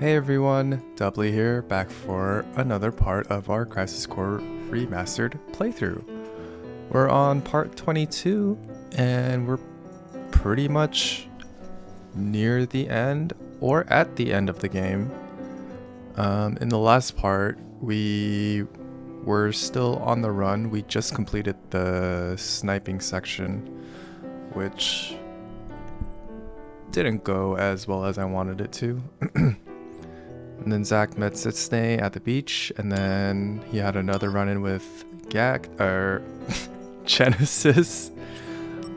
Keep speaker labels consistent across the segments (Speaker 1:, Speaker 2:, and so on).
Speaker 1: Hey everyone, Doubly here, back for another part of our Crisis Core Remastered playthrough. We're on part 22, and we're pretty much near the end, or at the end of the game. In the last part, we were still on the run. We just completed the sniping section, which didn't go as well as I wanted it to. And then Zach met Sitsney at the beach, and then he had another run-in with Genesis.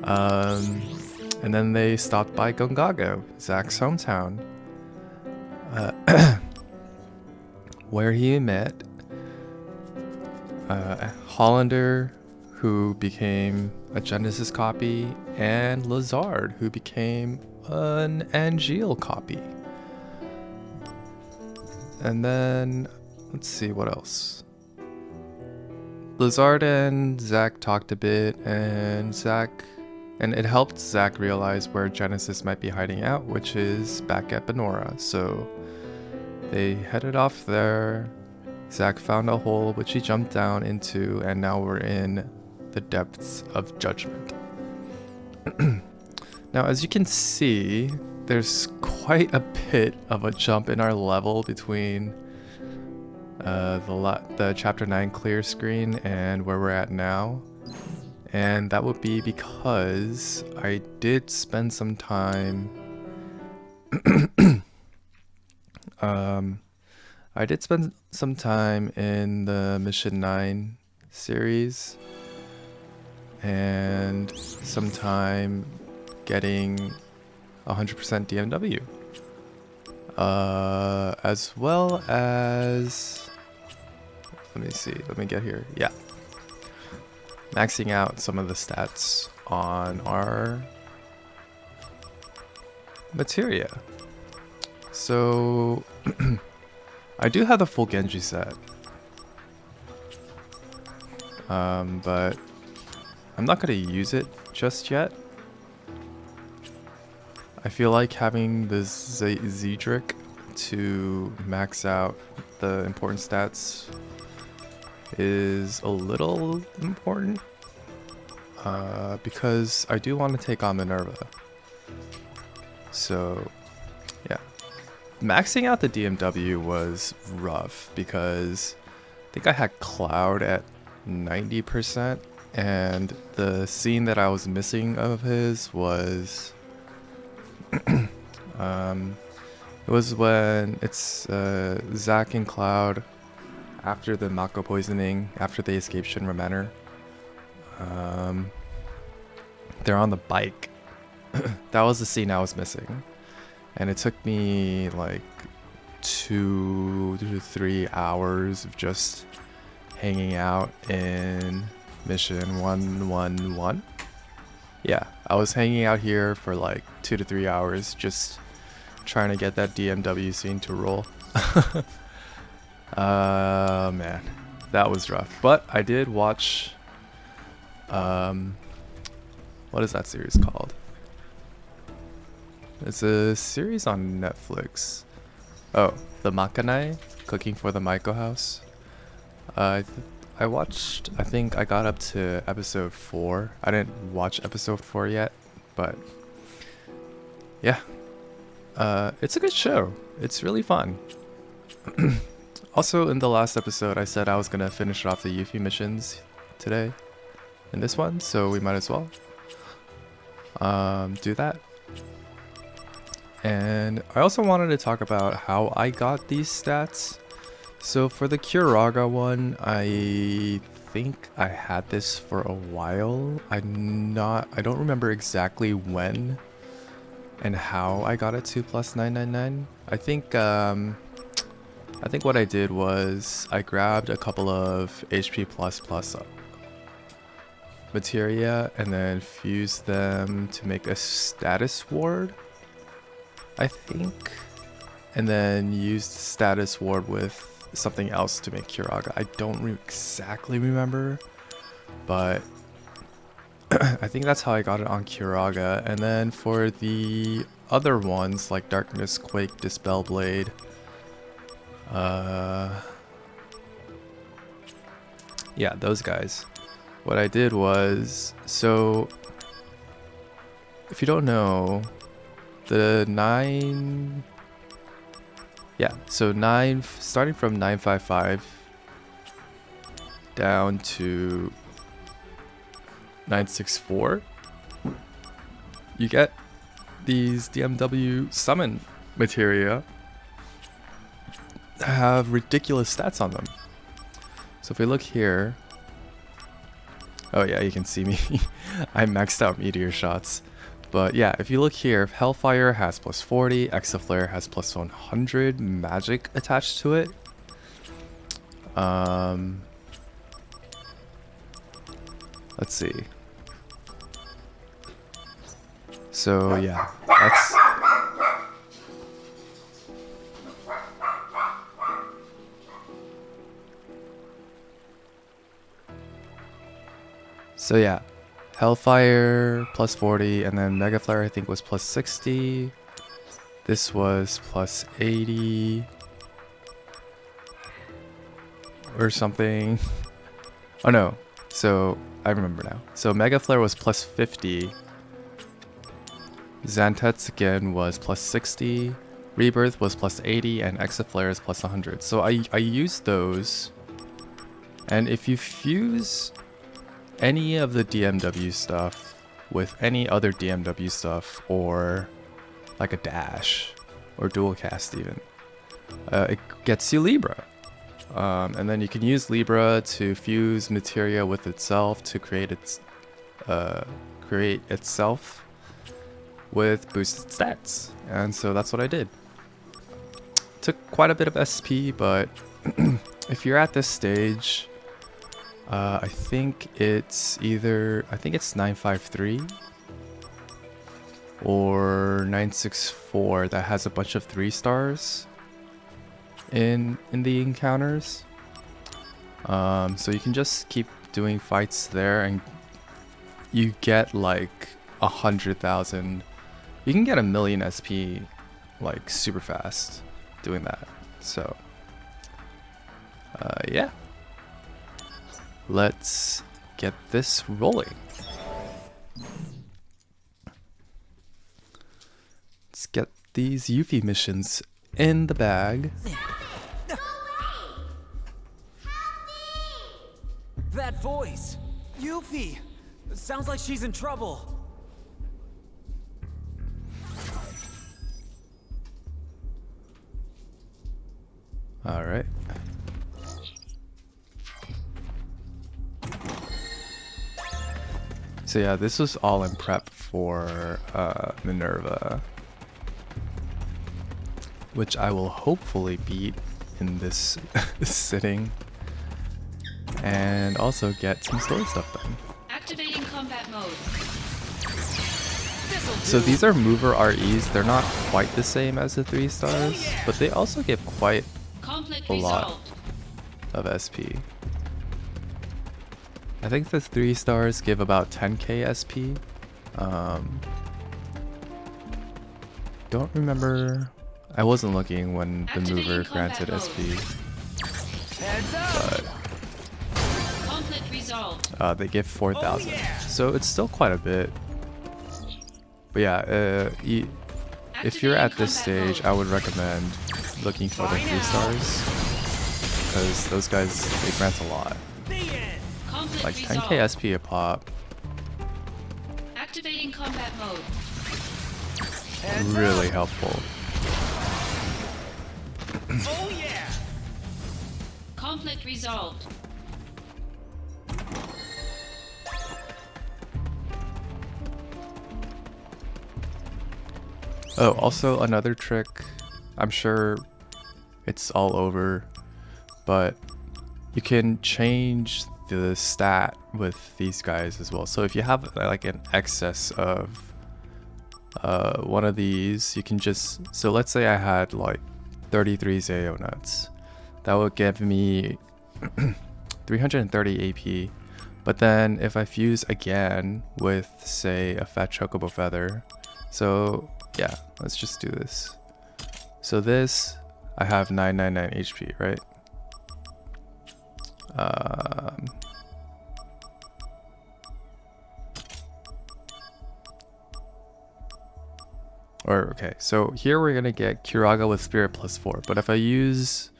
Speaker 1: And then they stopped by Gongago, Zach's hometown, where he met Hollander, who became a Genesis copy, and Lazard, who became an Angeal copy. And then, let's see, what else? Lazard and Zach talked a bit, and it helped Zach realize where Genesis might be hiding out, which is back at Banora. So they headed off there. Zach found a hole, which he jumped down into, and now we're in the depths of judgment. Now, as you can see, there's quite a bit of a jump in our level between the chapter 9 clear screen and where we're at now. And that would be because I did spend some time in the Mission 9 series and some time getting 100% DMW, as well as, let me get here, yeah, maxing out some of the stats on our materia. So I do have the full Genji set, but I'm not going to use it just yet. I feel like having this Zedric to max out the important stats is a little important, because I do want to take on Minerva. So yeah, maxing out the DMW was rough because I think I had Cloud at 90%, and the scene that I was missing of his was it was when it's Zack and Cloud after the Mako poisoning, after they escaped Shinra Manor. They're on the bike. That was the scene I was missing, and it took me like 2 to 3 hours of just hanging out in Mission 111. Yeah, I was hanging out here for like 2 to 3 hours just trying to get that DMW scene to roll. Man, that was rough. But I did watch, what is that series called? It's a series on Netflix. Oh, The Makanai, Cooking for the Maiko House. I watched, I think I got up to episode 4. I didn't watch episode 4 yet, but yeah. It's a good show. It's really fun. Also, in the last episode, I said I was going to finish off the Yuffie missions today in this one, so we might as well do that. And I also wanted to talk about how I got these stats. So for the Curaga one, I think I had this for a while. I don't remember exactly when and how I got it to plus 999. I think what I did was I grabbed a couple of HP plus materia and then fused them to make a status ward, I think, and then used status ward with something else to make Curaga. I don't exactly remember, but I think that's how I got it on Curaga. And then for the other ones like Darkness, Quake, Dispel Blade, Yeah, those guys. What I did was, so if you don't know, the 9, yeah, so 9, starting from 955 down to 964, you get these DMW summon materia that have ridiculous stats on them. So if we look here, oh yeah, you can see me. I maxed out meteor shots. But yeah, if you look here, Hellfire has plus 40, Exaflare has plus 100 magic attached to it. Let's see. So yeah, that's... So yeah, Hellfire plus 40, and then Mega Flare I think was plus 60. This was plus 80 or something. Oh no, so I remember now. So Mega Flare was plus 50. Xantet's again was plus 60. Rebirth was plus 80, and Exaflare is plus 100. So I used those, and if you fuse any of the DMW stuff with any other DMW stuff, or like a dash or dual cast even, it gets you Libra. And then you can use Libra to fuse materia with itself to create itself with boosted stats. And so that's what I did. Took quite a bit of SP, but if you're at this stage, I think it's 953 or 964 that has a bunch of 3 stars in the encounters. So you can just keep doing fights there, and you get like 100,000. You can get 1,000,000 SP like super fast doing that. So yeah. Let's get this rolling. Let's get these Yuffie missions in the bag.
Speaker 2: That voice! Yuffie! Sounds like she's in trouble.
Speaker 1: Alright. So yeah, this was all in prep for Minerva, which I will hopefully beat in this sitting, and also get some story stuff done.
Speaker 3: Activating combat mode.
Speaker 1: So these are mover REs. They're not quite the same as the 3 stars, but they also give quite a lot of SP. I think the 3 stars give about 10k SP. Don't remember. I wasn't looking when the mover granted SP, but they give 4,000, so it's still quite a bit. But yeah, if you're at this stage, I would recommend looking for the 3 stars, because those guys, they grant a lot. Like 10k SP a pop.
Speaker 3: Activating combat mode.
Speaker 1: Really helpful.
Speaker 2: Oh yeah!
Speaker 3: Conflict resolved.
Speaker 1: Oh, also another trick. I'm sure it's all over, but you can change the stat with these guys as well. So if you have like an excess of one of these, you can just, so let's say I had like 33 Zayo nuts, that would give me 330 AP. But then if I fuse again with, say, a fat chocobo feather, so yeah, let's just do this. So this I have 999 HP, right? Okay, so here we're gonna get Kiraga with Spirit +4, but if I use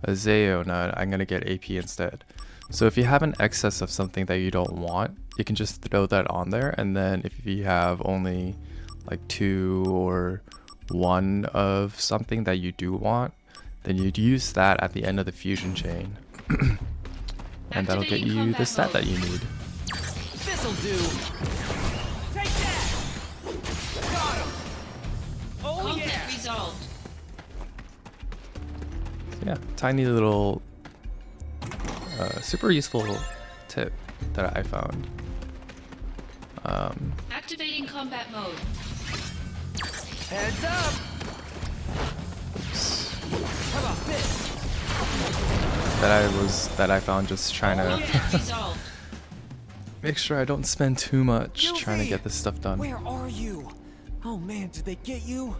Speaker 1: a Zeonut, I'm gonna get AP instead. So if you have an excess of something that you don't want, you can just throw that on there, and then if you have only like 2 or 1 of something that you do want, then you'd use that at the end of the fusion chain. And that'll get you the stat that you need.
Speaker 2: This'll do. Take that. Got him. Oh
Speaker 3: Conflict
Speaker 2: yeah.
Speaker 3: resolved.
Speaker 1: Yeah, tiny little super useful tip that I found.
Speaker 3: Activating combat mode.
Speaker 2: Heads up.
Speaker 1: Oops.
Speaker 2: How about this?
Speaker 1: That I found just trying to
Speaker 3: Conflict resolved.
Speaker 1: make sure I don't spend too much trying to
Speaker 2: Yuffie!
Speaker 1: get this stuff done.
Speaker 2: Where are you? Oh man, did they get you?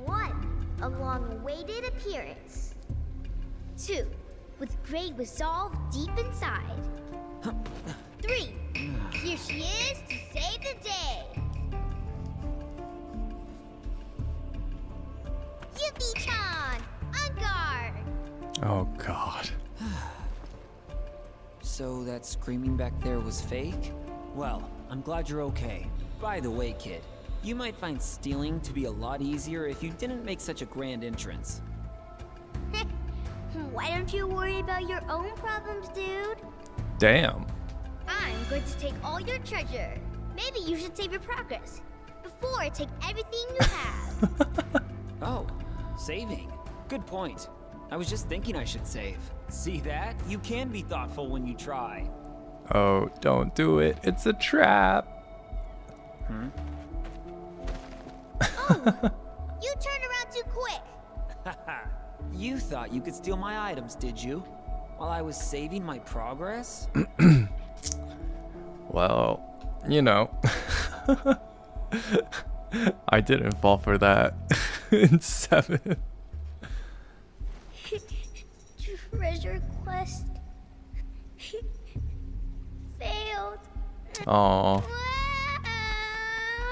Speaker 4: 1. A long-awaited appearance. 2. With great resolve deep inside. 3. Here she is to save the day. Yuffie-chan, on guard.
Speaker 1: Oh god.
Speaker 2: So that screaming back there was fake? Well, I'm glad you're okay. By the way, kid, you might find stealing to be a lot easier if you didn't make such a grand entrance.
Speaker 4: Why don't you worry about your own problems, dude?
Speaker 1: Damn.
Speaker 4: I'm going to take all your treasure. Maybe you should save your progress before I take everything you have.
Speaker 2: Oh, saving. Good point. I was just thinking I should save. See that? You can be thoughtful when you try.
Speaker 1: Oh, don't do it. It's a trap.
Speaker 4: Oh, you turned around too quick.
Speaker 2: You thought you could steal my items, did you? While I was saving my progress?
Speaker 1: Well, you know. I didn't fall for that in 7.
Speaker 4: Treasure quest failed.
Speaker 1: Aw.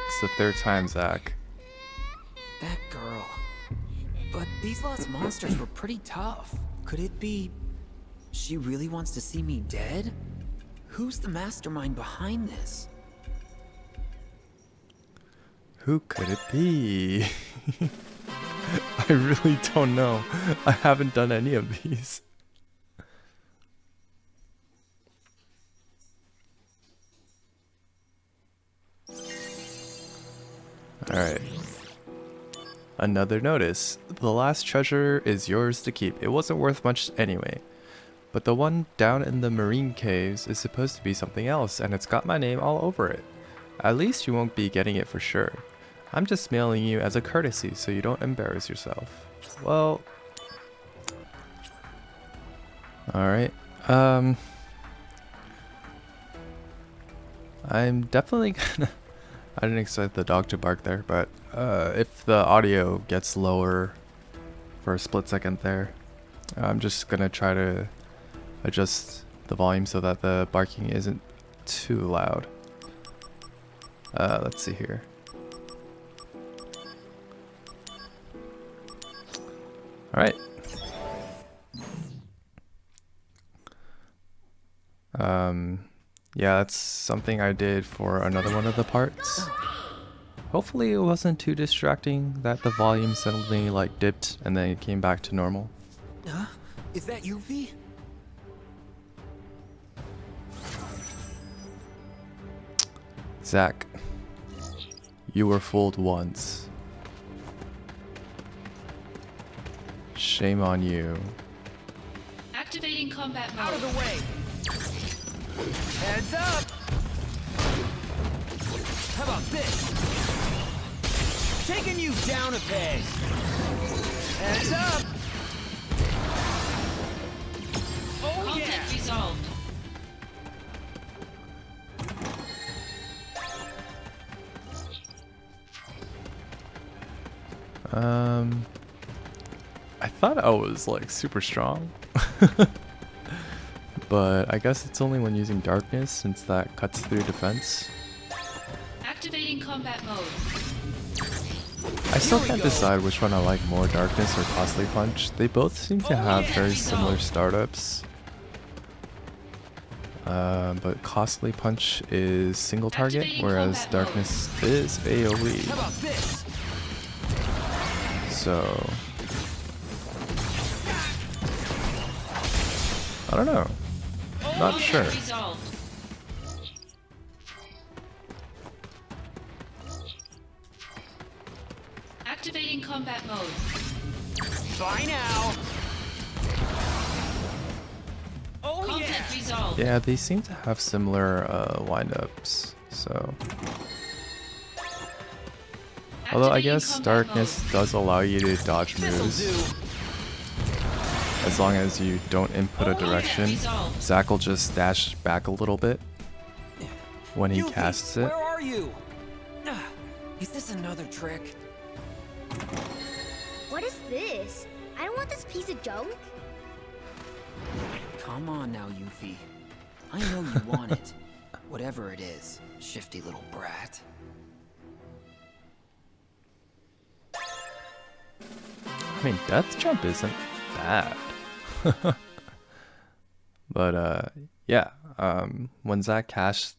Speaker 1: It's the 3rd time, Zach.
Speaker 2: That girl. But these last monsters were pretty tough. Could it be she really wants to see me dead? Who's the mastermind behind this?
Speaker 1: Who could it be? I really don't know. I haven't done any of these. Alright. Another notice. The last treasure is yours to keep. It wasn't worth much anyway. But the one down in the marine caves is supposed to be something else, and it's got my name all over it. At least you won't be getting it for sure. I'm just mailing you as a courtesy so you don't embarrass yourself. Well... Alright. I'm definitely gonna... I didn't expect the dog to bark there, but if the audio gets lower for a split second there, I'm just gonna try to adjust the volume so that the barking isn't too loud. Let's see here. Alright. Yeah, that's something I did for another one of the parts. Hopefully it wasn't too distracting that the volume suddenly like dipped and then it came back to normal.
Speaker 2: Huh? Is that Yuffie?
Speaker 1: Zach, you were fooled once. Shame on you.
Speaker 3: Activating combat
Speaker 2: Out of
Speaker 3: mode.
Speaker 2: the way! Heads up! How about this? Taking you down a peg! Heads up! Oh
Speaker 3: Conflict
Speaker 2: yeah!
Speaker 3: resolved.
Speaker 1: I thought I was like super strong. But I guess it's only when using darkness, since that cuts through defense.
Speaker 3: Activating combat mode.
Speaker 1: I still can't decide which one I like more, darkness or costly punch. They both seem to have very similar startups. But costly punch is single target, whereas darkness is AoE. So I don't know. Not sure.
Speaker 3: Activating combat mode.
Speaker 2: Bye now. Oh
Speaker 3: Conflict resolved.
Speaker 1: Yeah, they seem to have similar windups. So, although I guess darkness does allow you to dodge moves. As long as you don't input a direction, Zack will just dash back a little bit when he
Speaker 2: Yuffie,
Speaker 1: casts it.
Speaker 2: Where are you? Is this another trick?
Speaker 4: What is this? I don't want this piece of junk.
Speaker 2: Come on now, Yuffie. I know you want it. Whatever it is, shifty little brat.
Speaker 1: I mean, Death Jump isn't bad. But yeah, when Zack caches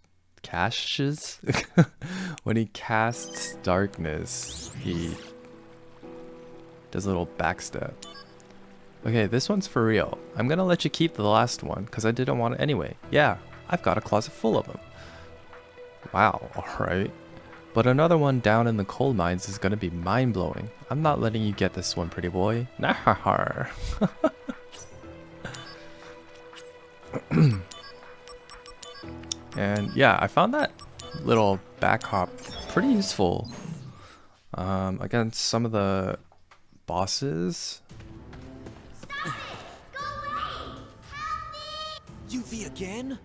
Speaker 1: when he casts darkness, he does a little backstep. Okay, this one's for real. I'm gonna let you keep the last one because I didn't want it anyway. Yeah, I've got a closet full of them. Wow, alright. But another one down in the coal mines is gonna be mind-blowing. I'm not letting you get this one, pretty boy. Nah. And yeah, I found that little back hop pretty useful against some of the bosses.
Speaker 2: Yuffie again?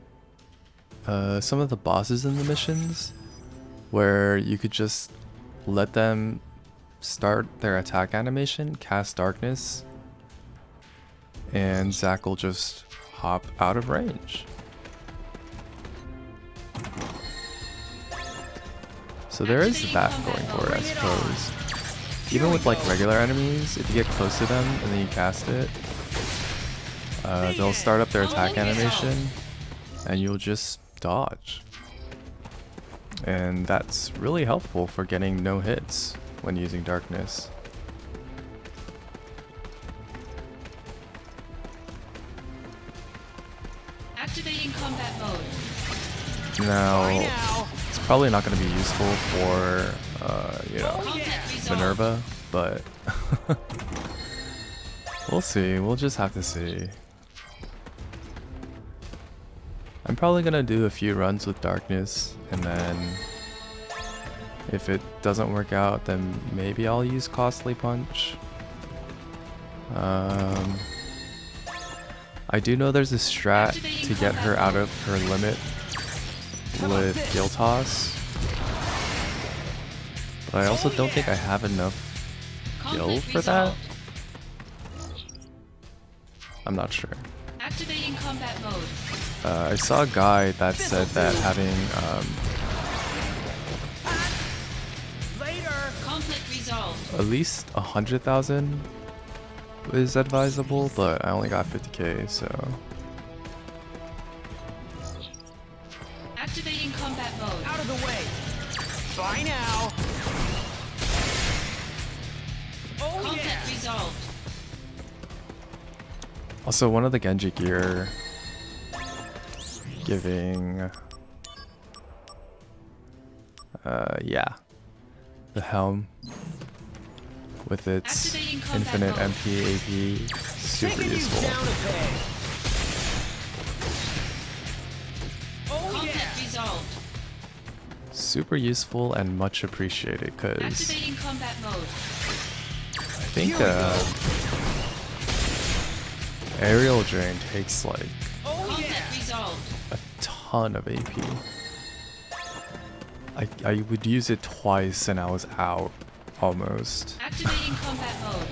Speaker 1: Some of the bosses in the missions where you could just let them start their attack animation, cast darkness, and Zack will just hop out of range. So there is that going for it, I suppose. Even with like regular enemies, if you get close to them and then you cast it, they'll start up their attack animation and you'll just dodge. And that's really helpful for getting no hits when using darkness.
Speaker 3: Activating combat mode.
Speaker 1: Now, it's probably not going to be useful for, you know,
Speaker 3: Conflict resolved.
Speaker 1: Minerva, but we'll see. We'll just have to see. I'm probably going to do a few runs with darkness, and then if it doesn't work out, then maybe I'll use costly punch. I do know there's a strat to get her out of her limit with Gil Toss, but I also don't think I have enough Gil
Speaker 3: Conflict
Speaker 1: for that.
Speaker 3: resolved.
Speaker 1: I'm not sure.
Speaker 3: Activating combat mode.
Speaker 1: I saw a guy that said that having
Speaker 3: Conflict resolved.
Speaker 1: at least 100,000 is advisable, but I only got 50k, so
Speaker 3: Activating combat mode.
Speaker 2: Out of the way. Bye now. Oh
Speaker 3: Conflict resolved.
Speaker 1: also one of the Genji gear giving yeah, the helm with its
Speaker 3: Activating combat
Speaker 1: infinite
Speaker 3: mode.
Speaker 1: MP AP, super useful.
Speaker 3: Conflict resolved.
Speaker 1: Super useful and much appreciated, because
Speaker 3: Activating combat mode.
Speaker 1: I think aerial drain takes like
Speaker 3: Conflict resolved.
Speaker 1: a ton of AP. I would use it twice and I was out. almost.
Speaker 3: Activating combat mode.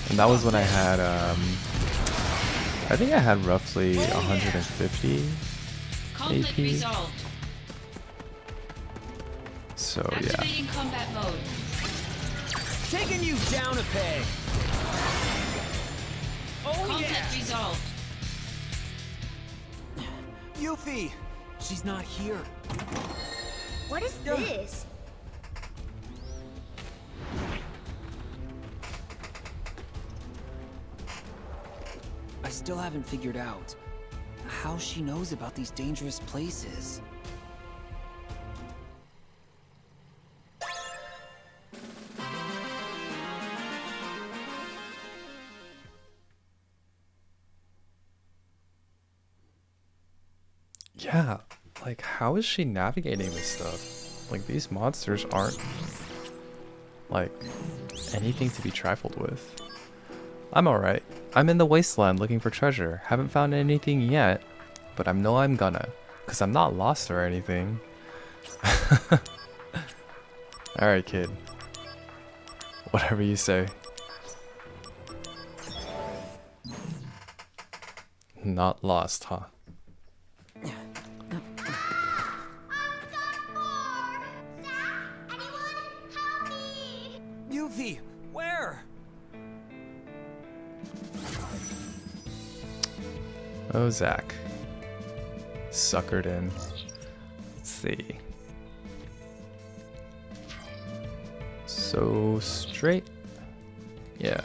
Speaker 1: And that was when I had, I think I had roughly 150
Speaker 3: Conflict
Speaker 1: AP.
Speaker 3: resolved.
Speaker 1: So yeah.
Speaker 3: Activating combat mode.
Speaker 5: Taking you down a peg. Oh
Speaker 3: Conflict
Speaker 5: yeah.
Speaker 3: resolved.
Speaker 2: Yuffie! She's not here.
Speaker 4: What is this?
Speaker 2: I still haven't figured out how she knows about these dangerous places.
Speaker 1: Yeah, like how is she navigating this stuff? Like these monsters aren't like anything to be trifled with. I'm alright. I'm in the wasteland looking for treasure. Haven't found anything yet, but I know I'm gonna, cause I'm not lost or anything. Alright, kid. Whatever you say. Not lost, huh?
Speaker 2: Yuffie, where?
Speaker 1: Oh, Zach. Suckered in. Let's see. So straight. Yeah.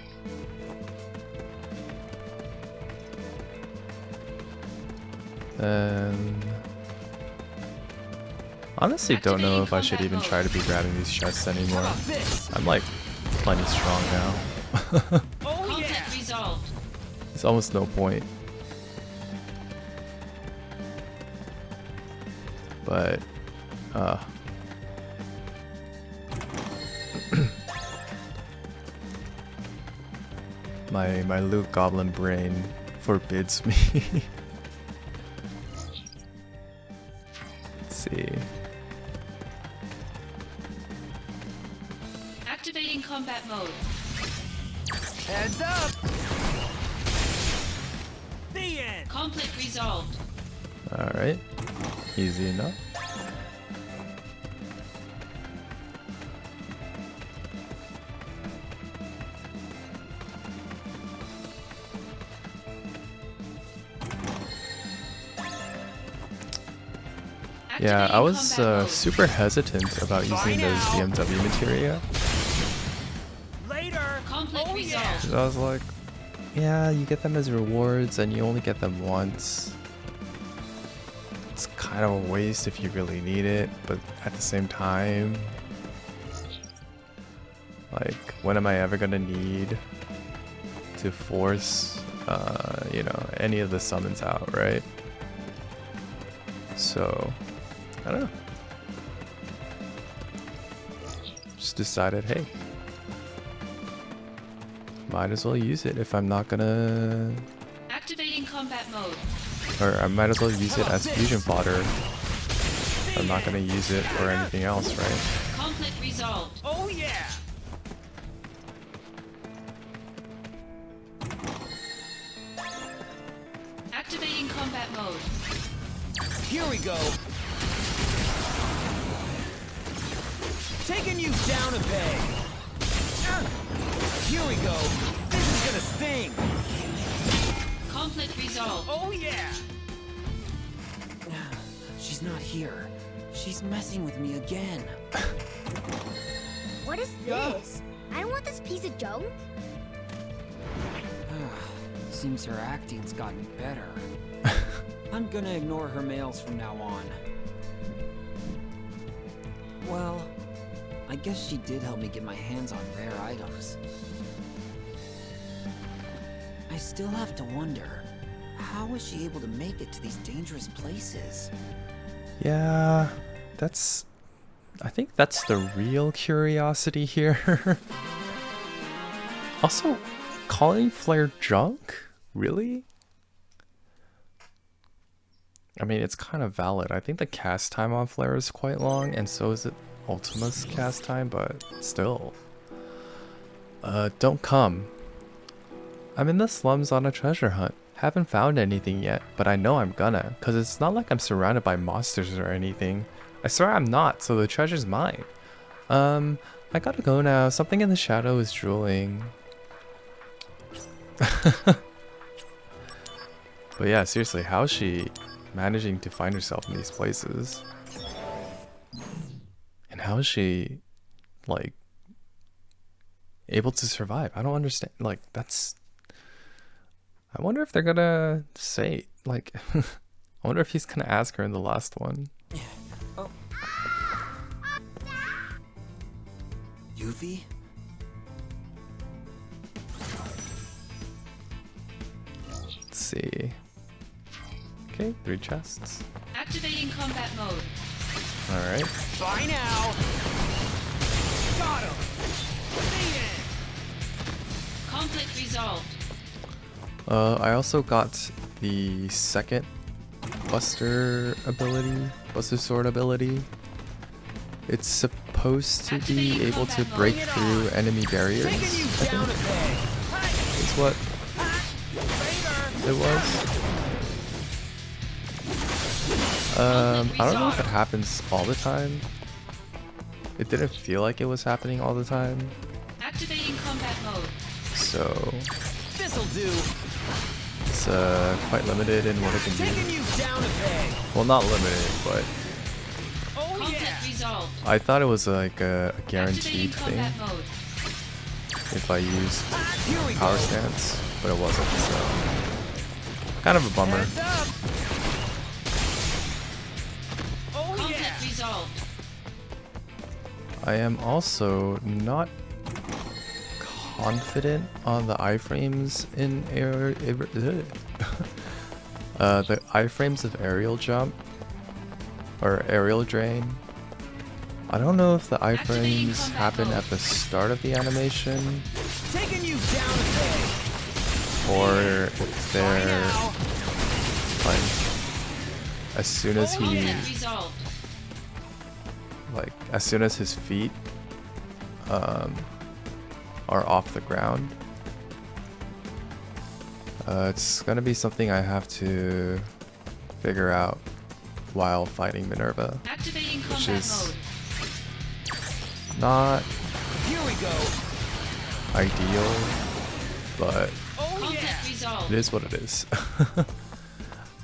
Speaker 1: Then honestly don't know if I should even try to be grabbing these chests anymore.
Speaker 2: How about this?
Speaker 1: I'm like plenty strong now.
Speaker 5: Oh yeah.
Speaker 3: Conflict resolved.
Speaker 1: It's almost no point. But my loot goblin brain forbids me. Let's see.
Speaker 3: Activating combat mode.
Speaker 5: Heads up. The end.
Speaker 3: Conflict resolved.
Speaker 1: Alright. Easy enough. Yeah, I was super hesitant about using those BMW materia.
Speaker 5: Later.
Speaker 3: Conflict
Speaker 5: Oh yeah.
Speaker 3: resolved.
Speaker 1: 'Cause I was like, yeah, you get them as rewards and you only get them once. It's kind of a waste if you really need it, but at the same time, like, when am I ever gonna need to force, you know, any of the summons out, right? So, I don't know. Just decided, hey, might as well use it if I'm not gonna,
Speaker 3: Activating combat mode.
Speaker 1: or I might as well use it as fusion fodder. I'm not gonna use it for anything else, right?
Speaker 3: Conflict resolved.
Speaker 5: Oh yeah.
Speaker 3: Activating combat mode.
Speaker 5: Here we go. Taking you down a peg. Here we go. This is gonna sting.
Speaker 3: Conflict resolved.
Speaker 5: Oh yeah.
Speaker 2: She's not here. She's messing with me again.
Speaker 4: What is this? I don't want this piece of junk.
Speaker 2: Seems her acting's gotten better. I'm gonna ignore her mails from now on. Well, I guess she did help me get my hands on rare items. I still have to wonder, how was she able to make it to these dangerous places?
Speaker 1: Yeah, I think that's the real curiosity here. Also, calling Flare junk? Really? I mean, it's kind of valid. I think the cast time on Flare is quite long, and so is it Ultima's cast time, but still. Don't come. I'm in the slums on a treasure hunt. Haven't found anything yet, but I know I'm gonna, cause it's not like I'm surrounded by monsters or anything. I swear I'm not, so the treasure's mine. I gotta go now. Something in the shadow is drooling. But yeah, seriously, how is she managing to find herself in these places? And how is she, like, able to survive? I don't understand. Like, that's... I wonder if they're gonna say, like... I wonder if he's gonna ask her in the last one.
Speaker 2: Oh. Yuffie?
Speaker 1: Let's see. Okay, 3 chests.
Speaker 3: Activating combat mode.
Speaker 1: Alright.
Speaker 5: Bye now. Got him. VII.
Speaker 3: Conflict resolved.
Speaker 1: I also got the second Buster Sword ability. It's supposed to be able to break through enemy barriers, I think, is what it was. I don't know if it happens all the time. It didn't feel like it was happening all the time.
Speaker 3: Activating combat mode.
Speaker 1: So
Speaker 5: This'll do.
Speaker 1: it's quite limited in what it can
Speaker 5: Taking
Speaker 1: do.
Speaker 5: you down a peg.
Speaker 1: Well, not limited, but
Speaker 5: Oh
Speaker 3: Conflict
Speaker 5: yeah.
Speaker 3: resolved.
Speaker 1: I thought it was like a guaranteed
Speaker 3: Activating
Speaker 1: thing
Speaker 3: combat mode.
Speaker 1: if I used
Speaker 5: Here we
Speaker 1: power
Speaker 5: go.
Speaker 1: stance, but it wasn't, so kind of a bummer.
Speaker 5: Heads up. Oh
Speaker 3: Conflict
Speaker 5: yeah.
Speaker 3: resolved.
Speaker 1: I am also not confident on the iframes in the iframes of aerial jump or aerial drain. I don't know if the iframes happen at the start of the animation
Speaker 5: Taking you down a peg.
Speaker 1: or if
Speaker 5: Bye
Speaker 1: they're
Speaker 5: now.
Speaker 1: like as soon as he
Speaker 3: Conflict resolved.
Speaker 1: like as soon as his feet are off the ground. It's gonna be something I have to figure out while fighting Minerva,
Speaker 3: Activating
Speaker 1: which
Speaker 3: combat
Speaker 1: is
Speaker 3: mode.
Speaker 1: not
Speaker 5: Here we go.
Speaker 1: ideal, but
Speaker 5: Oh
Speaker 3: Conflict
Speaker 5: yeah.
Speaker 3: resolved.
Speaker 1: it is what it is.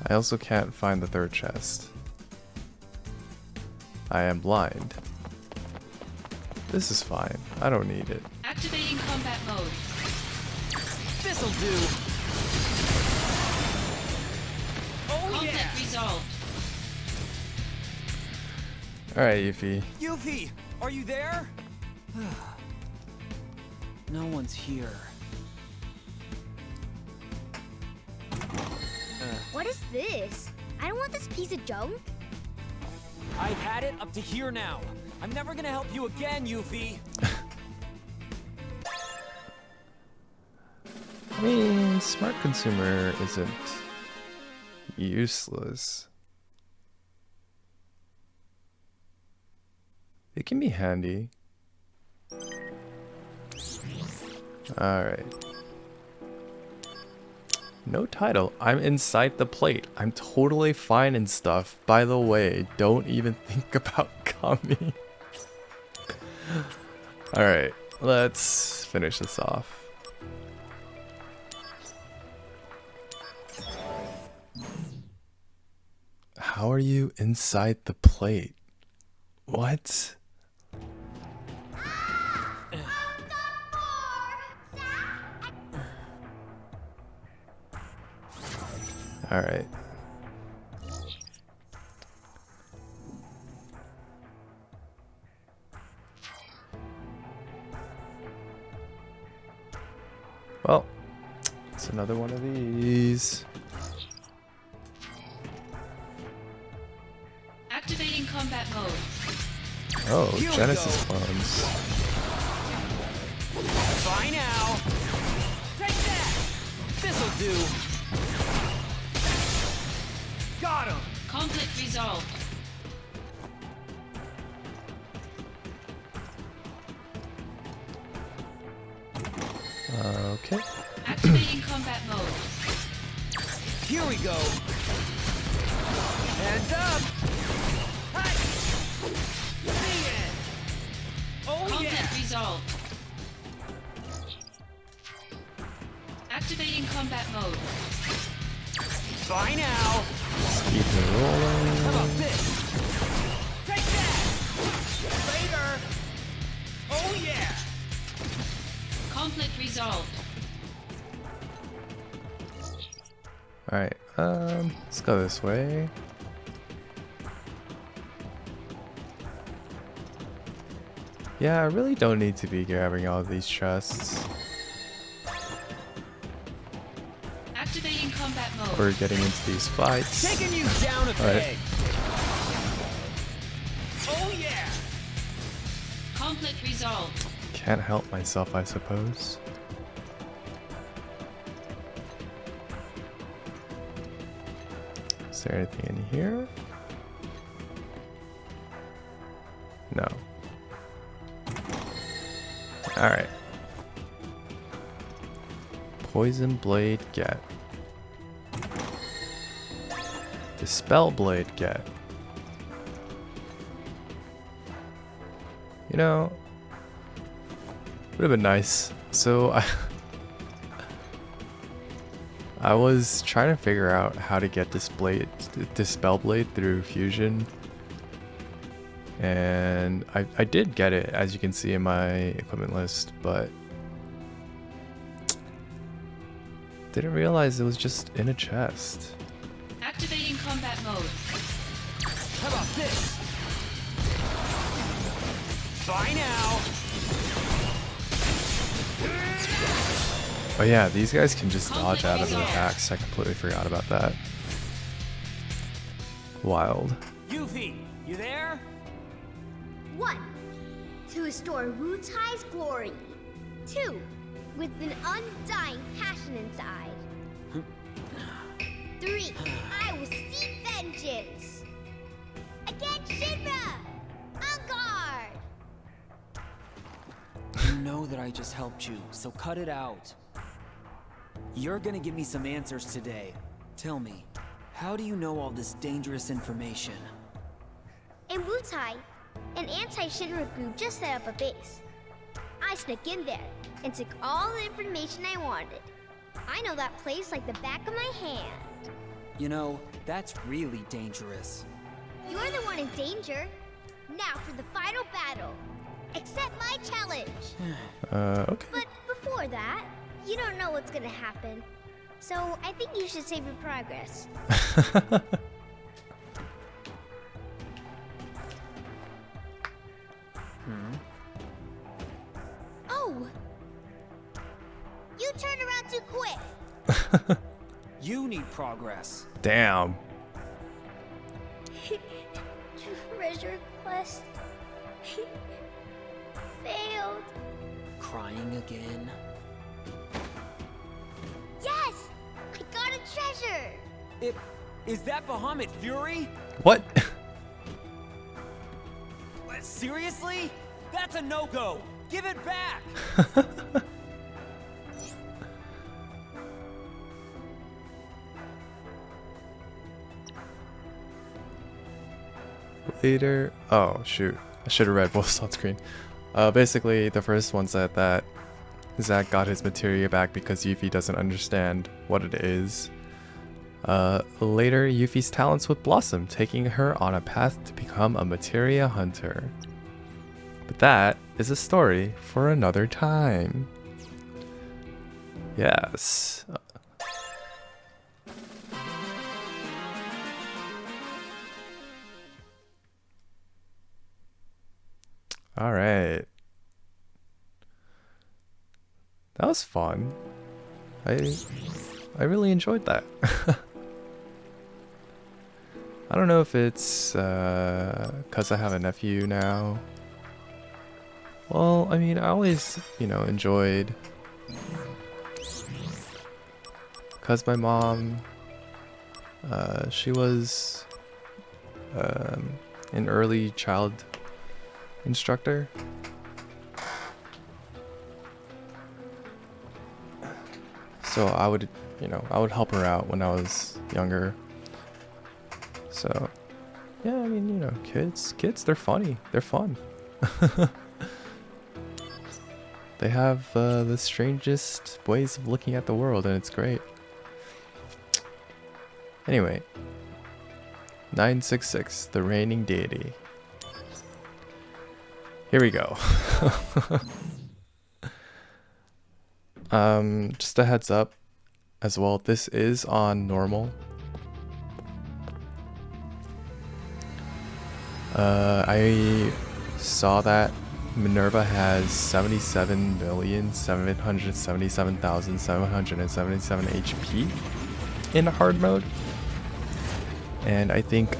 Speaker 1: I also can't find the third chest. I am blind. This is fine. I don't need it.
Speaker 3: Activating combat mode.
Speaker 5: This'll do. Oh
Speaker 3: Conflict
Speaker 5: yeah.
Speaker 3: resolved.
Speaker 1: Alright, Yuffie.
Speaker 5: Yuffie, are you there?
Speaker 2: No one's here.
Speaker 4: What is this? I don't want this piece of junk.
Speaker 5: I've had it up to here now. I'm never gonna help you again, Yuffie.
Speaker 1: I mean, smart consumer isn't useless. It can be handy. Alright. No title. I'm inside the plate. I'm totally fine and stuff. By the way, don't even think about coming. Alright, let's finish this off. How are you inside the plate? What? Alright. Well, it's another one of these.
Speaker 3: Activating combat mode.
Speaker 1: Oh,
Speaker 5: Here we
Speaker 1: Genesis
Speaker 5: go.
Speaker 1: clones.
Speaker 5: Bye now. Take that. This'll do. Got him.
Speaker 3: Conflict resolved.
Speaker 1: Okay.
Speaker 3: Activating combat mode.
Speaker 5: Here we go. Hands up. Hi. Bring it. Oh
Speaker 3: Conflict
Speaker 5: yeah.
Speaker 3: resolved. Activating combat mode.
Speaker 5: Bye now.
Speaker 1: Keep it
Speaker 5: How
Speaker 1: rolling.
Speaker 5: about this? Take that. Later. Oh yeah.
Speaker 3: Conflict resolved.
Speaker 1: Alright, let's go this way. Yeah, I really don't need to be grabbing all of these chests.
Speaker 3: Activating combat mode.
Speaker 1: We're getting into these fights.
Speaker 5: Taking you down a
Speaker 1: Alright.
Speaker 5: peg. Oh yeah.
Speaker 3: Conflict resolved.
Speaker 1: Can't help myself, I suppose. Is there anything in here? No. Alright. Poison blade get. Dispel blade get. You know, would have been nice. So I was trying to figure out how to get Dispel Blade through Fusion. And I did get it, as you can see in my equipment list, but didn't realize it was just in a chest.
Speaker 3: Activating combat mode.
Speaker 5: How about this? Bye now.
Speaker 1: Oh yeah, these guys can just dodge out of the attacks. I completely forgot about that. Wild.
Speaker 5: Yuffie, you there?
Speaker 4: 1. To restore Wu Tai's glory. 2. With an undying passion inside. 3. I will seek vengeance. Against Shinra! On guard!
Speaker 5: You know that I just helped you, so cut it out. You're gonna give me some answers today. Tell me, how do you know all this dangerous information?
Speaker 4: In Wu Tai, an anti-Shinra group just set up a base. I snuck in there and took all the information I wanted. I know that place like the back of my hand.
Speaker 5: You know, that's really dangerous.
Speaker 4: You're the one in danger. Now for the final battle. Accept my challenge.
Speaker 1: Okay.
Speaker 4: But before that, you don't know what's gonna happen. So I think you should save your progress. Oh! You turned around too quick.
Speaker 5: You need progress.
Speaker 1: Damn.
Speaker 4: Treasure quest failed.
Speaker 5: Crying again?
Speaker 4: Yes! I got a treasure!
Speaker 5: Is that Bahamut Fury?
Speaker 1: What?
Speaker 5: Seriously? That's a no-go! Give it back!
Speaker 1: Later. Oh shoot! I should have read both on screen. Basically, the first one said that Zack got his materia back because Yuffie doesn't understand what it is. Later, Yuffie's talents would blossom, taking her on a path to become a materia hunter. But that is a story for another time. Yes. All right. That was fun. I really enjoyed that. I don't know if it's because I have a nephew now. Well, I mean, I always, enjoyed, because my mom, she was an early child instructor. So I would, I would help her out when I was younger. So, yeah, I mean, kids, they're funny. They're fun. They have the strangest ways of looking at the world, and it's great. Anyway, 966, the reigning deity. Here we go. Just a heads up as well, this is on normal. I saw that Minerva has 77,777,777 HP in hard mode, and I think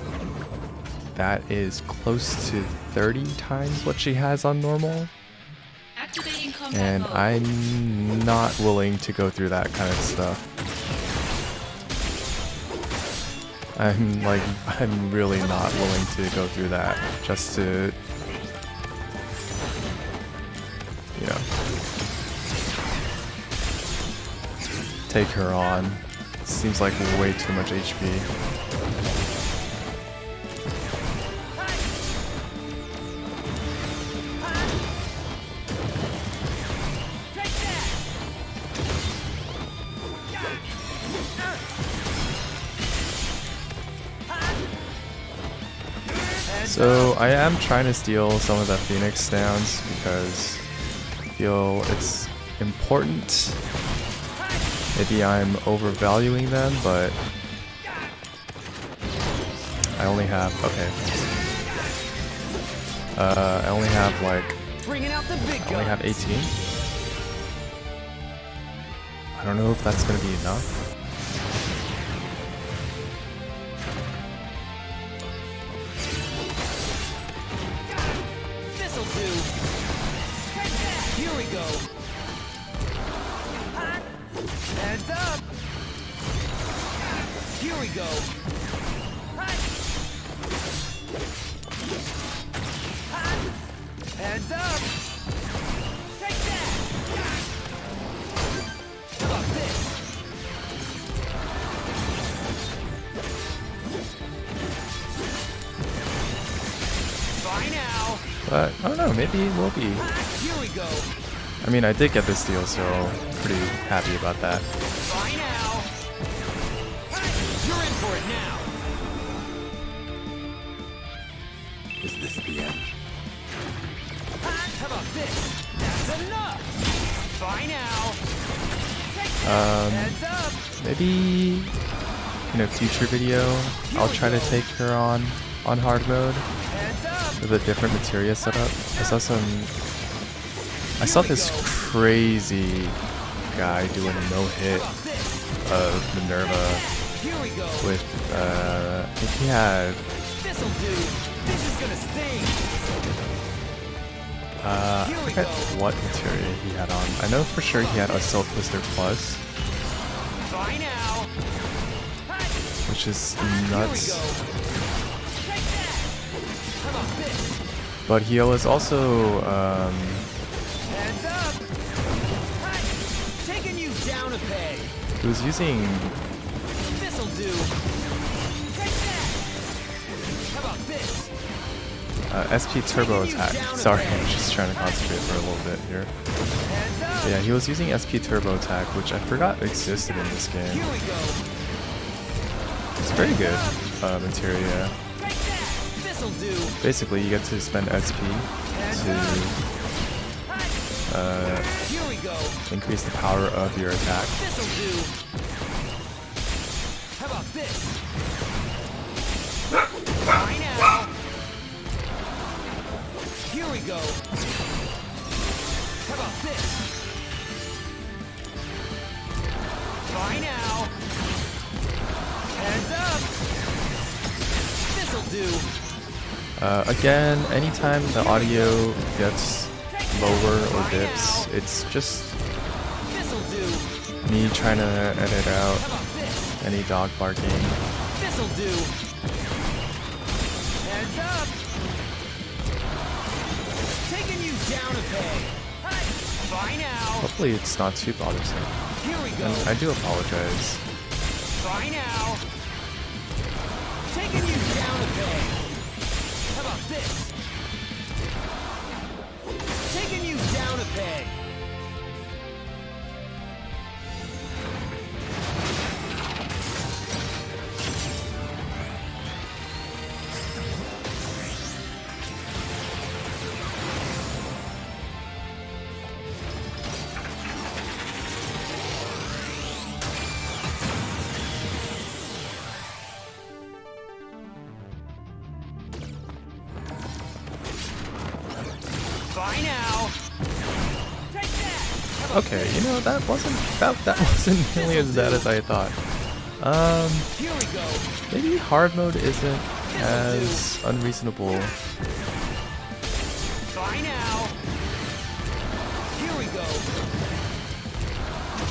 Speaker 1: that is close to 30 times what she has on normal.
Speaker 3: Activating combat
Speaker 1: And
Speaker 3: mode.
Speaker 1: I'm not willing to go through that kind of stuff. I'm really not willing to go through that just to, take her on. Seems like way too much HP. So I am trying to steal some of the Phoenix downs because I feel it's important. Maybe I'm overvaluing them, but I only have, I only have
Speaker 5: Bringing out the big
Speaker 1: I only have 18. I don't know if that's gonna be enough.
Speaker 5: This'll do. Here we go. Heads up. Here we go. Heads up. Take that. How about this? Bye now.
Speaker 1: But I don't know, maybe it will be.
Speaker 5: Here we go.
Speaker 1: I mean, I did get this deal, so pretty happy about that.
Speaker 5: Bye now. You're in for it now.
Speaker 6: Is this the end?
Speaker 5: How about this? That's enough. Bye now. Heads up.
Speaker 1: Maybe in a future video, I'll try to take her on hard mode
Speaker 5: Heads up.
Speaker 1: with a different materia setup. I saw this crazy guy doing a no-hit of Minerva
Speaker 5: Here we go.
Speaker 1: with, I think he had,
Speaker 5: This'll do. This is gonna sting.
Speaker 1: I forget what materia he had on. I know for sure he had Assault Twister Plus,
Speaker 5: Bye now.
Speaker 1: which is
Speaker 5: Here we
Speaker 1: nuts.
Speaker 5: go. Take that. How about this?
Speaker 1: But he was also,
Speaker 5: Heads up. Taking you down a peg.
Speaker 1: he was using
Speaker 5: This'll do. Take that. How about this?
Speaker 1: SP Turbo Attack. Sorry, I'm just trying to concentrate for a little bit here.
Speaker 5: Heads up.
Speaker 1: But yeah, he was using SP Turbo Attack, which I forgot existed in this game.
Speaker 5: Here we go.
Speaker 1: It's very good materia.
Speaker 5: Take that. This'll do.
Speaker 1: Basically, you get to spend SP to
Speaker 5: Here we go.
Speaker 1: increase the power of your attack.
Speaker 5: This'll do. How about this? Bye now. Here we go. How about this? Bye now. Heads up. This'll do.
Speaker 1: Again, anytime the audio gets lower or dips, it's just
Speaker 5: This'll do.
Speaker 1: me trying to edit out
Speaker 5: How about this?
Speaker 1: any dog barking.
Speaker 5: This'll do. Heads up. Taking you down a peg. Bye now.
Speaker 1: Hopefully it's not too bothersome.
Speaker 5: Here we
Speaker 1: And I do apologize.
Speaker 5: Try now. Taking you down a peg. How about this? Taking you down a peg. Bye now. Take that.
Speaker 1: Okay, you know that wasn't nearly as bad as I thought.
Speaker 5: Here we go.
Speaker 1: Maybe hard mode isn't as unreasonable.
Speaker 5: Bye now. Here we go.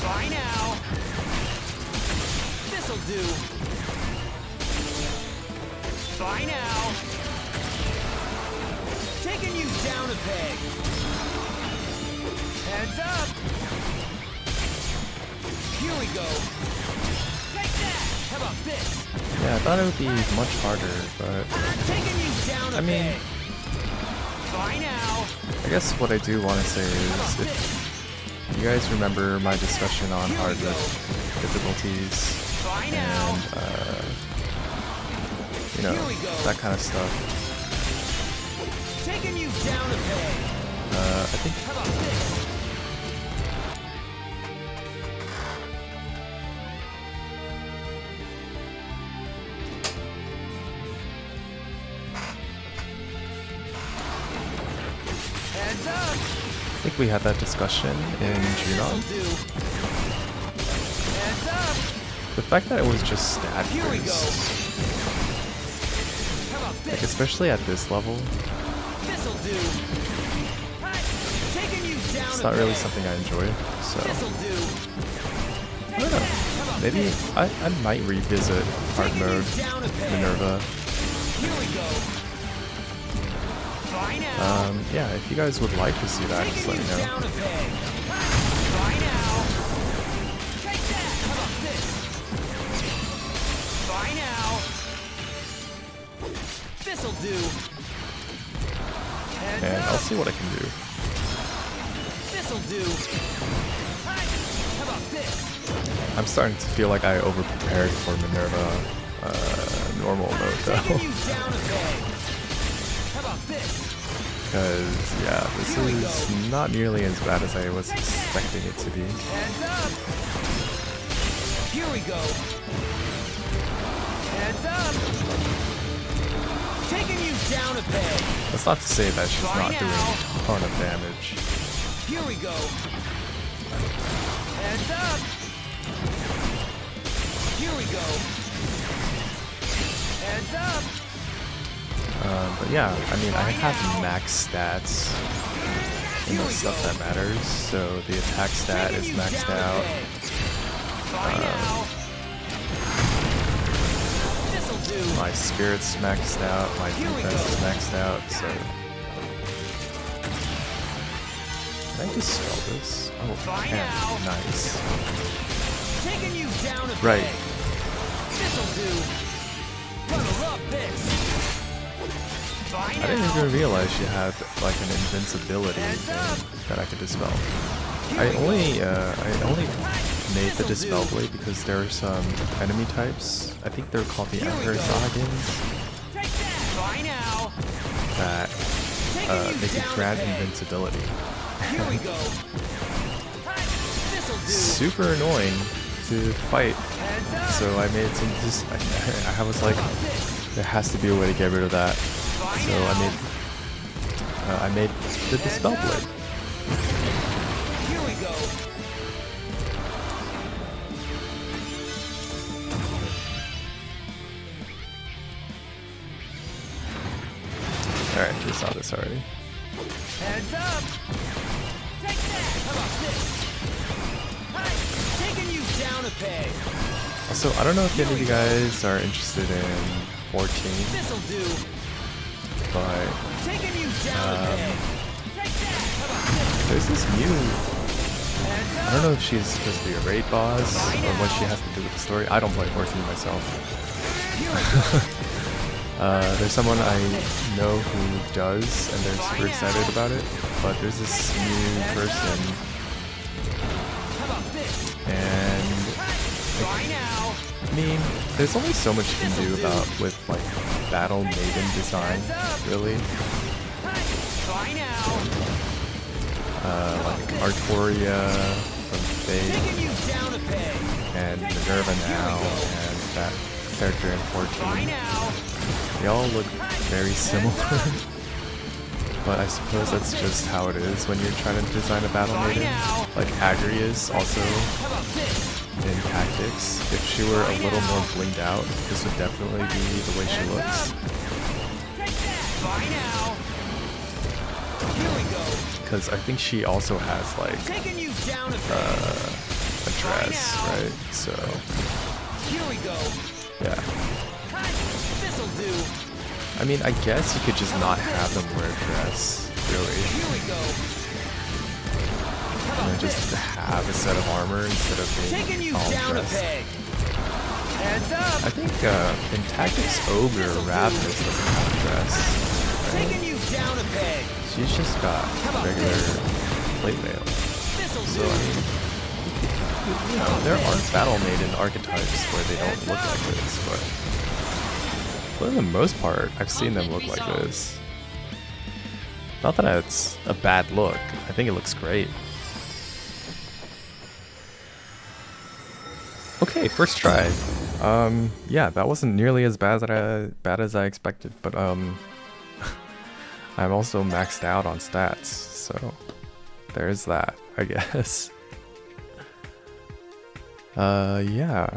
Speaker 5: Bye now. This'll do. Bye now. Taking you down a peg. Heads up. Here we go. Take that. How about this?
Speaker 1: Yeah, I thought it would be much harder, but
Speaker 5: Taking you down a
Speaker 1: I mean,
Speaker 5: peg. Bye now.
Speaker 1: I guess what I do want to say is if you guys remember my discussion on hard mode difficulties
Speaker 5: Bye now.
Speaker 1: and you know, that kind of stuff.
Speaker 5: Taking you down a peg.
Speaker 1: I think
Speaker 5: How about this? Heads up.
Speaker 1: we had that discussion in Junon.
Speaker 5: This'll do. Heads up.
Speaker 1: The fact that it was just stat
Speaker 5: Here we go.
Speaker 1: based,
Speaker 5: How about
Speaker 1: like
Speaker 5: this?
Speaker 1: especially at this level,
Speaker 5: This'll do. Hi. Taking you down
Speaker 1: it's
Speaker 5: a
Speaker 1: not really
Speaker 5: peg.
Speaker 1: something I enjoy. So
Speaker 5: This'll do.
Speaker 1: I don't know.
Speaker 5: How about
Speaker 1: Maybe
Speaker 5: this?
Speaker 1: I might revisit hard
Speaker 5: Taking you
Speaker 1: mode
Speaker 5: down a peg.
Speaker 1: Minerva.
Speaker 5: Here we go. Bye now.
Speaker 1: Yeah, if you guys would like to see that, just let me know.
Speaker 5: Down a peg. Bye now. Take that. How about this? Bye now. This'll do. Heads
Speaker 1: And
Speaker 5: up.
Speaker 1: I'll see what I can do.
Speaker 5: This'll do. Hi. How about this?
Speaker 1: I'm starting to feel like I over-prepared for Minerva normal mode
Speaker 5: Taking
Speaker 1: though.
Speaker 5: you down a peg. How about this?
Speaker 1: Because, yeah, this
Speaker 5: Here we
Speaker 1: is not nearly as bad as I was expecting it to be.
Speaker 5: Heads up. Here we go. Heads up. Taking you down a peg.
Speaker 1: That's not to say that she's
Speaker 5: Bye
Speaker 1: not doing
Speaker 5: now.
Speaker 1: a ton of damage.
Speaker 5: Here we go. Heads up. Here we go. Heads up.
Speaker 1: But yeah, I mean, I have max stats in the stuff that matters. So the attack stat is maxed out.
Speaker 5: Bye now. This'll do.
Speaker 1: My spirit's maxed out. My
Speaker 5: Here we
Speaker 1: defense
Speaker 5: go.
Speaker 1: is maxed out. So can I dispel this? Oh, I
Speaker 5: Bye
Speaker 1: can.
Speaker 5: now.
Speaker 1: Nice.
Speaker 5: Taking you down a
Speaker 1: Right.
Speaker 5: peg. This'll do. Gonna love this. Bye
Speaker 1: I didn't
Speaker 5: now.
Speaker 1: even realize she had like an invincibility
Speaker 5: Heads up.
Speaker 1: thing that I could dispel.
Speaker 5: Here
Speaker 1: I
Speaker 5: we go.
Speaker 1: only made the
Speaker 5: This'll
Speaker 1: dispel
Speaker 5: do.
Speaker 1: blade because there are some enemy types. I think they're called the
Speaker 5: Here we
Speaker 1: Emperor
Speaker 5: go.
Speaker 1: Saiyans
Speaker 5: Take that. Bye now.
Speaker 1: that
Speaker 5: Taking you
Speaker 1: make it
Speaker 5: down a
Speaker 1: grant
Speaker 5: peg.
Speaker 1: invincibility.
Speaker 5: Here we go. Hi. This'll do.
Speaker 1: Super annoying to fight.
Speaker 5: Heads up.
Speaker 1: So I made some. I was like,
Speaker 5: This.
Speaker 1: there has to be a way to get rid of that.
Speaker 5: Bye
Speaker 1: So
Speaker 5: now.
Speaker 1: I made the dispel
Speaker 5: Heads up.
Speaker 1: blade.
Speaker 5: Here we go.
Speaker 1: All right, we saw this already.
Speaker 5: Heads up. Take that. How about this? Hi. Taking you down a peg.
Speaker 1: Also, I don't know if any of you guys are interested in 14,
Speaker 5: This'll do.
Speaker 1: but
Speaker 5: Taking you down a peg. Take that. How about this?
Speaker 1: there's this new I don't know if she's supposed to be a raid boss or what she has to do with the story. I don't play 14 myself. There's someone I know who does, and they're super excited about it. But there's this new person, and I mean, there's only so much you can do with like battle maiden design, really. Like Artoria from VII, and Minerva now, and that character in 14. They all look very similar. But I suppose that's just how it is when you're trying to design a battle maiden. Like Agri is also in tactics. If she were a little more blinged out, this would definitely be the way she looks. Because I think she also has like a dress, right? So yeah. I mean, I guess you could just not have them wear a dress, really. And then just have a set of armor instead of being all dressed. I think in Tactics Ogre, Ravnus doesn't have a dress. Right? She's just got regular plate mail. So, I mean, you know, there are battle maiden archetypes where they don't look like this, but for the most part, I've seen them look like this. Not that it's a bad look. I think it looks great. Okay, first try. Yeah, that wasn't nearly as bad as I expected, but I'm also maxed out on stats, so there's that, I guess. Yeah.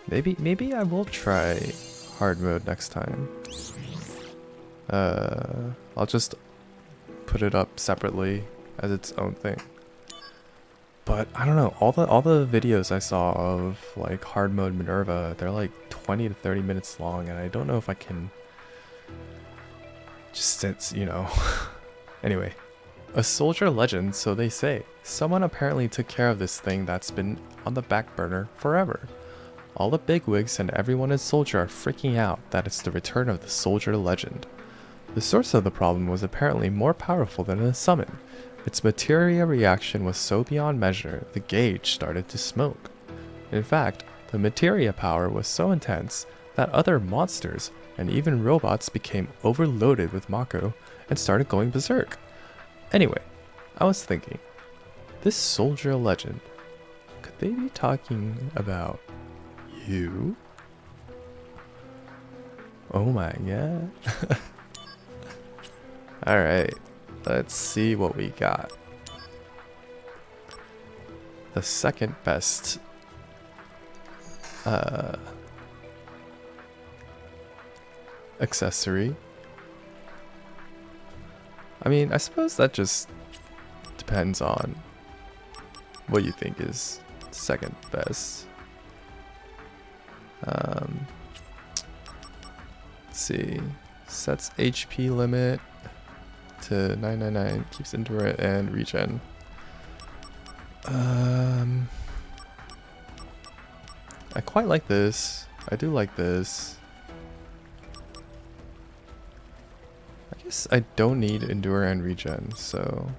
Speaker 1: Maybe I will try hard mode next time. I'll just put it up separately as its own thing. But I don't know, all the videos I saw of like hard mode Minerva, they're like 20 to 30 minutes long, and I don't know if I can just since, you know. Anyway, a soldier legend, so they say. Someone apparently took care of this thing that's been on the back burner forever. All the bigwigs and everyone in Soldier are freaking out that it's the return of the soldier legend. The source of the problem was apparently more powerful than a summon. Its materia reaction was so beyond measure, the gauge started to smoke. In fact, the materia power was so intense that other monsters and even robots became overloaded with Mako and started going berserk. Anyway, I was thinking, this soldier legend, could they be talking about you? Oh my god. Alright, let's see what we got. The second best accessory. I mean, I suppose that just depends on what you think is second best. Let's see. Sets HP limit to 999, keeps endurance and regen. I quite like this. I do like this. I guess I don't need endure and regen, so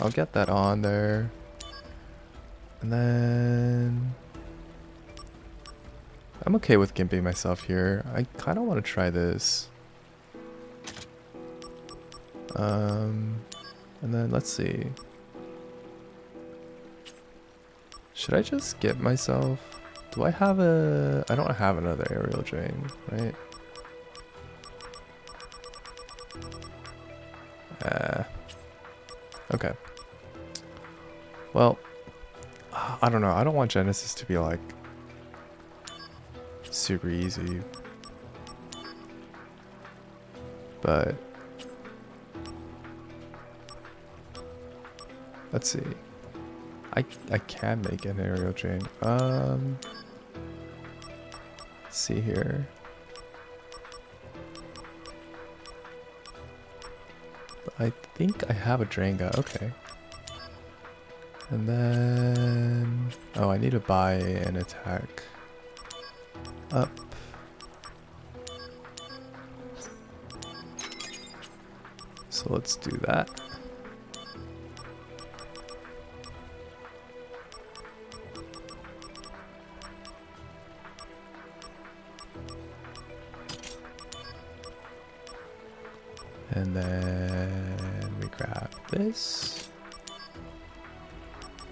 Speaker 1: I'll get that on there. And then I'm okay with gimping myself here. I kind of want to try this. And then let's see. Should I just get myself? Do I have a? I don't have another aerial drain, right? Okay. Well, I don't know. I don't want Genesis to be like super easy, but let's see. I can make an aerial drain. Let's see here. But I think I have a Drenga. Okay. And then... oh, I need to buy an attack up. So let's do that. And then we grab this.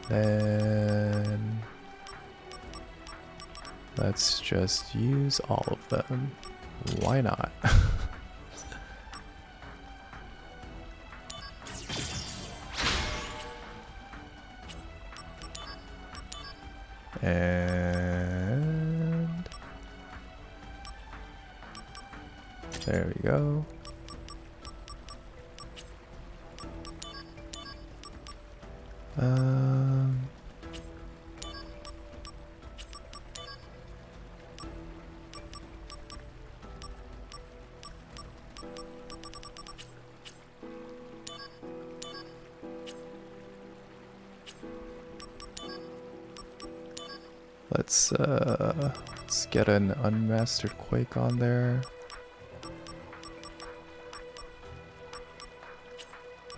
Speaker 1: Then let's just use all of them. Why not? And there we go. Let's get an unmastered Quake on there.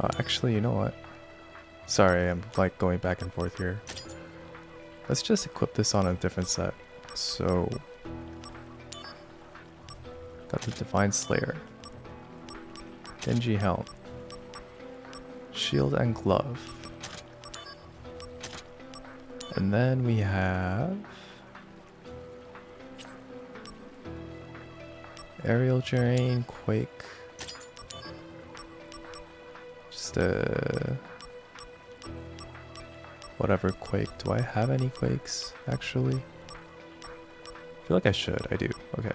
Speaker 1: Oh, actually, you know what? Sorry, I'm like going back and forth here. Let's just equip this on a different set. So, got the Divine Slayer, Genji Helm, Shield and Glove. And then we have Aerial Terrain, Quake. Just whatever Quake. Do I have any Quakes, actually? I feel like I should. I do. Okay.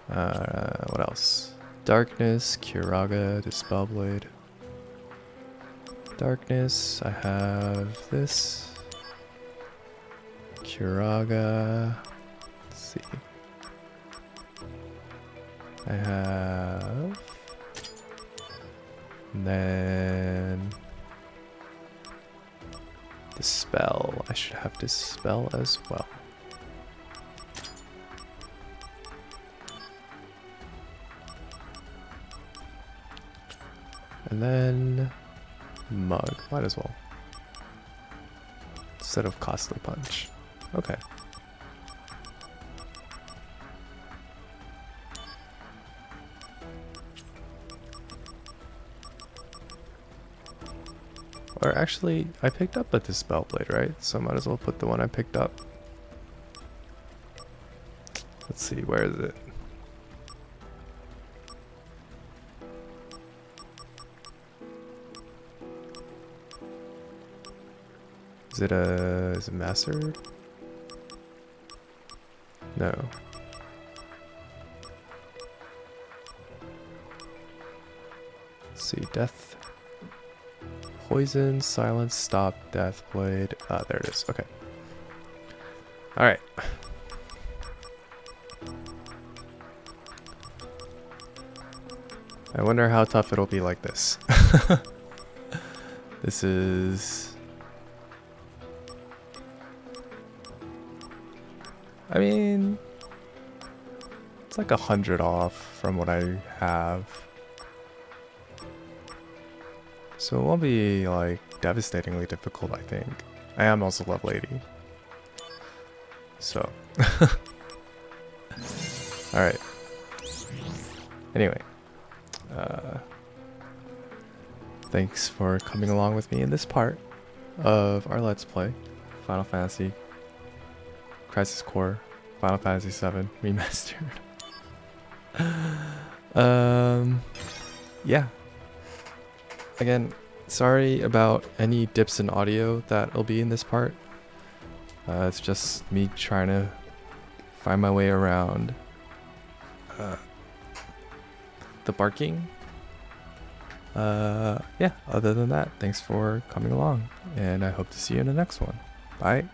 Speaker 1: What else? Darkness, Kiraga, Dispel Blade. Darkness, I have this. Kiraga. Let's see. I have. And then. Dispel. I should have Dispel as well. And then. Mug, might as well. Instead of Costly Punch. Okay. Or actually, I picked up a Dispel Blade, right? So I might as well put the one I picked up. Let's see, where is it? Is it master? No. Let's see, death. Poison, silence, stop, death blade. Ah, there it is. Okay. Alright. I wonder how tough it'll be like this. This is... I mean, it's like 100 off from what I have. So it won't be like devastatingly difficult, I think. I am also level 80. So. Alright. Anyway. Thanks for coming along with me in this part of our Let's Play. Final Fantasy Crisis Core, Final Fantasy VII Remastered. Yeah. Again, sorry about any dips in audio that'll be in this part. It's just me trying to find my way around the barking. Yeah, other than that, thanks for coming along, and I hope to see you in the next one. Bye.